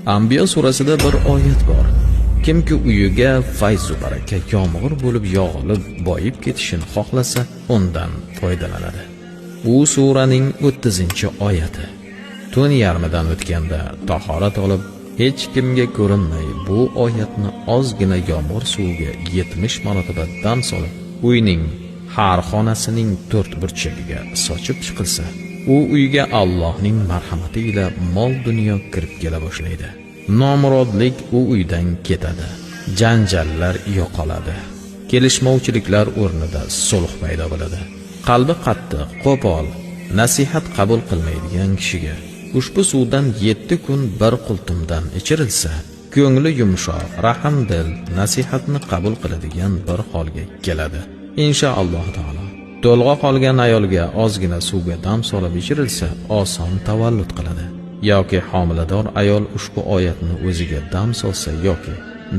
Anbiyo surasida bir oyat bor. Kimki uyiga fayz va baraka yomg'ir bo'lib yog'ilib boyib ketishini xohlasa, undan foydalanadi. Bu suraning 30-oyati. Tun yarmidan o'tganda tahorat olib, hech kimga ko'rinmay bu oyatni ozgina yomg'ir suviga 70 marotaba dam solib, uyning har xonasining 4 burchagiga sochib chiqilsa, u uyga Allohning marhamati ila mol dunyo kirib kela boshlaydi. Nomurodlik u uydan ketadi. Janjallar yo'qoladi. Kelishmovchiliklar o'rnida sulh paydo bo'ladi. Qalbi qattiq, qo'pol, nasihat qabul qilmaydigan kishiga ushbu suvdan 7 kun bir qultumdan ichirilsa, ko'ngli yumshoq, rahmdil, nasihatni qabul qiladigan bir holga keladi. Inshaalloh taolo. To'lg'oq olgan ayolga ozgina suvga dam solib ichirilsa, oson tavallud qiladi. Yoki homilador ayol ushbu oyatni o'ziga dam solsa yoki